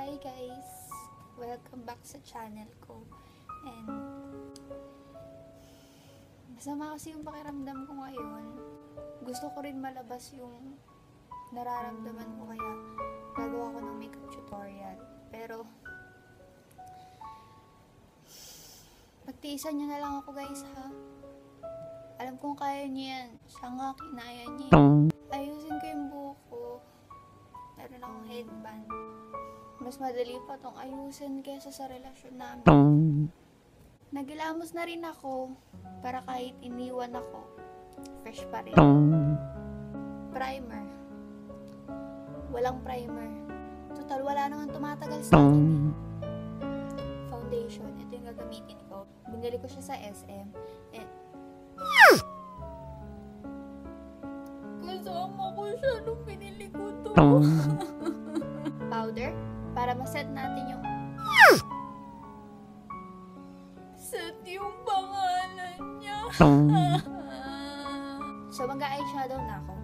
Hi guys! Welcome back sa channel ko. And masama kasi yung pakiramdam ko ngayon. Gusto ko rin malabas yung nararamdaman ko, kaya gagawa ko ng makeup tutorial. Pero pagtiisan nyo na lang ako guys ha. Alam kong kaya niyo yan. Siya nga kinaya niya. Ayusin ko yung buhok ko. Meron akong headband. Mas madali pa tong ayusin kaysa sa relasyon namin. Nagilamos na rin ako para kahit iniwan ako, fresh pa rin. Primer. Walang primer. Total, wala naman tumatagal sa akin eh. Foundation. Ito yung gagamitin ko. Binili ko siya sa SM. And kasama ko siya nung binili ko to. Powder. Para maset natin yung set yung pangalan niya. So mag-eyeshadow na ako.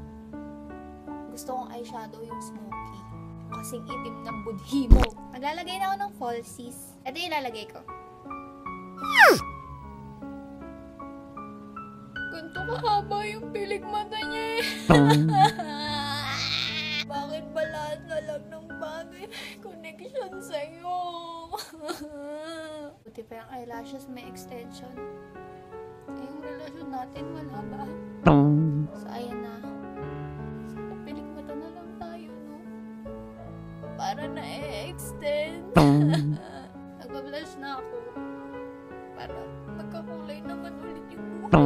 Gusto kong eyeshadow yung smoky. Kasing itim ng budhi mo. Maglalagay na ako ng falsies. Ito yung ilalagay ko. Ganito kahaba yung pilik mata niya eh. Bakit ba lahat na lang ng bagay connection sa'yo? Buti pa yung eyelashes may extension. Eh, yung relasyon natin wala ba? So, ayan na. So, pilik mata na lang tayo, no? Para na-extend. Nagpa-blush na ako. Para magkakulay naman ulit yung buhay ko.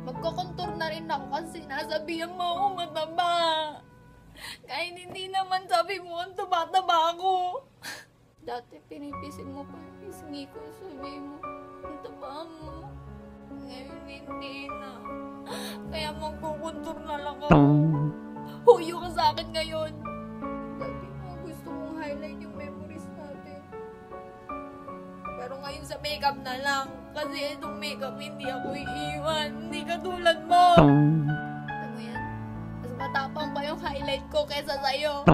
Magko-contour na rin ako kasi sinasabihan mo ako mataba. Kahit hindi naman sabi mo ang taba-taba ako. Dati pinipisin mo pa yung pisngi ko. Sabi mo, ang taba mo. Ngayon hindi na. Kaya magko-contour na lang ako. Huyo ka sa akin ngayon. Dati mo gusto mong highlight yung memories natin. Pero ngayon sa makeup na lang. Kasi itong makeup hindi ako iiwan. Hindi katulad mo. Alam mo yan? Mas matapang pa yung highlight ko kesa sa'yo.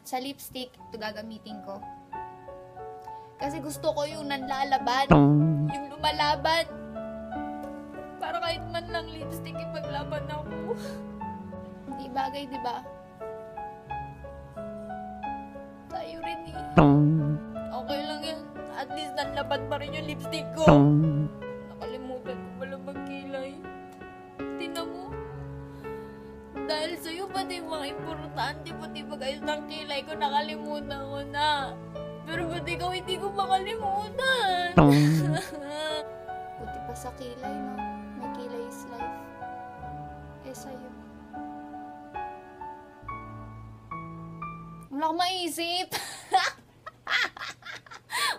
Sa lipstick, ito gagamitin ko. Kasi gusto ko yung nanlalaban. Yung lumalaban. Para kahit man lang lipstick ipaglaban ako. Hindi bagay, diba? Tayo rin eh. Okay lang yan. At least nanlaban pa rin yung lipstick ko. Nakalimutan ko pala magkilay. Tingnan mo. Dahil sa'yo pati yung mga importante, pati pag-ayos ng kilay ko, nakalimutan ko na. Pero ba't ikaw hindi ko makalimutan? Buti pa sa kilay, no? May kilay is life. Eh, sa'yo. Wala akong maisip.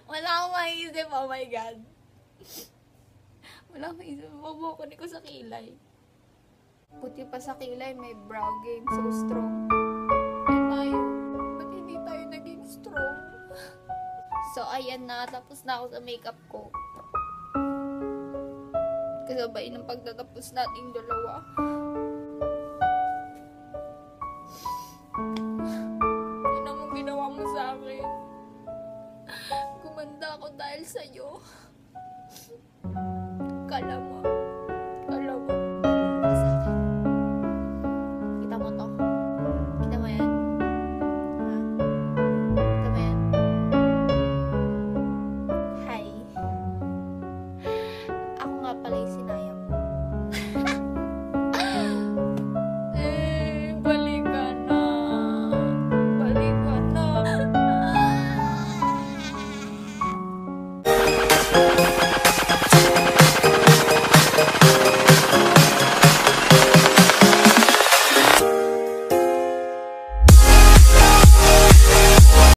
Wala akong maisip. Oh my God. Wala akong maisip. Mabukunin ko sa kilay. Puti pa sa kilay, may brow game. So strong. Eh tayo. Ba't hindi tayo naging strong? So, ayan na. Tapos na ako sa makeup ko. Kasabay ng pagtatapos nating dalawa. Yun ang ginawa mo sa akin. Gumanda ako dahil sa'yo. Kala mo.